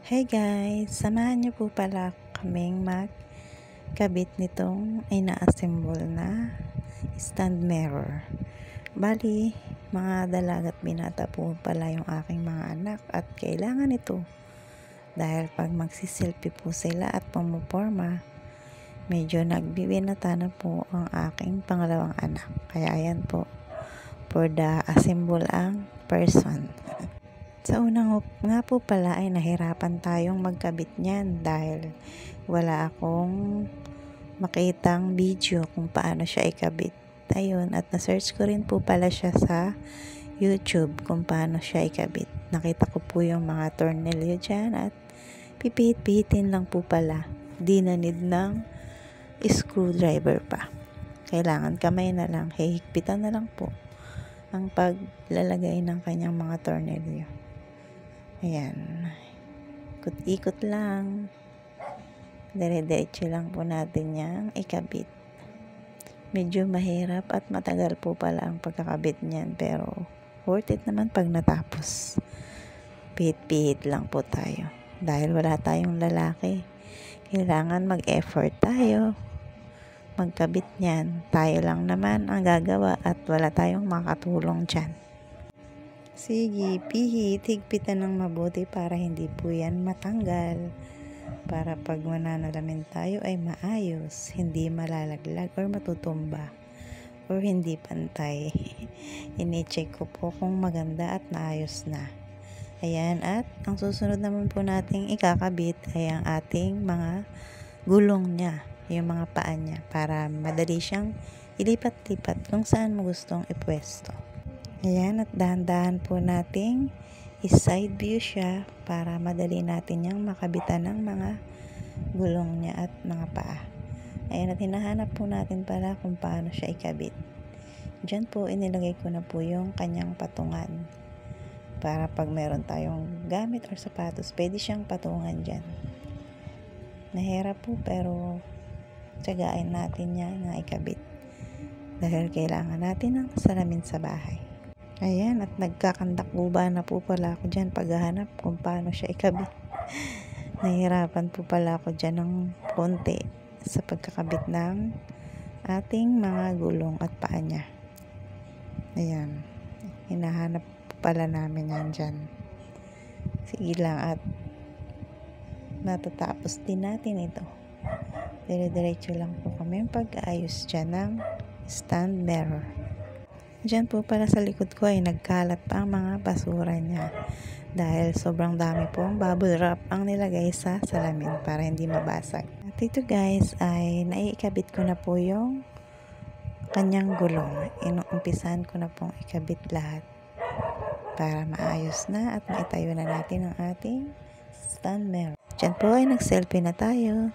Hey guys, samahan niyo po pala kaming magkabit nitong ina-assemble na stand mirror. Bali, mga dalagat binata po pala yung aking mga anak at kailangan ito. Dahil pag magsiselfie po sila at pumuporma, medyo nagbibinata na po ang aking pangalawang anak. Kaya ayan po, for the assemble ang person. Sa unang nga po pala ay nahirapan tayong magkabit niyan dahil wala akong makitang video kung paano siya ikabit. Ayun, at na-search ko rin po pala siya sa YouTube kung paano siya ikabit. Nakita ko po yung mga tornilyo dyan at pipihit-pihitin lang po pala. Di na need ng screwdriver pa. Kailangan kamay na lang, hihigpitan na lang po ang paglalagay ng kanyang mga tornilyo. Ayan, ikot-ikot lang, dire-diretso lang po natin yang ikabit. Medyo mahirap at matagal po pala ang pagkakabit niyan, pero worth it naman pag natapos. Pihit-pihit lang po tayo dahil wala tayong lalaki. Kailangan mag-effort tayo magkabit niyan. Tayo lang naman ang gagawa at wala tayong makatulong dyan. Sige, pihit, higpitan ng mabuti para hindi po yan matanggal. Para pag mananalamin tayo ay maayos, hindi malalaglag or matutumba or hindi pantay. Ini-check ko po kung maganda at naayos na. Ayan, at ang susunod naman po nating ikakabit ay ang ating mga gulong niya, yung mga paa niya, para madali siyang ilipat-lipat kung saan mo gustong ipwesto. Ayan, at dahan-dahan po nating i-side view siya para madali natin yung makabitan ng mga gulong niya at mga paa. Ayan, at hinahanap po natin pala kung paano siya ikabit. Diyan po inilagay ko na po yung kanyang patungan para pag meron tayong gamit or sapatos, pwede siyang patungan dyan. Nahirap po pero tsagain natin yan na ikabit dahil kailangan natin ng salamin sa bahay. Ayan, at nagkakandakuba na po pala ako dyan paghahanap kung paano siya ikabit. Nahihirapan po pala ako dyan ng konti sa pagkakabit ng ating mga gulong at paa niya. Ayan, hinahanap po pala namin yan dyan. Sige lang at matatapos din natin ito. Dire-diretso lang po kami yung pag-aayos dyan ng stand mirror. Diyan po pala sa likod ko ay nagkalat pa ang mga basura niya dahil sobrang dami po ang bubble wrap ang nilagay sa salamin para hindi mabasag. At ito guys ay naiikabit ko na po yung kanyang gulong. Inumpisahan ko na pong ikabit lahat para maayos na at maitayo na natin ang ating stand mirror. Diyan po ay nag-selfie na tayo.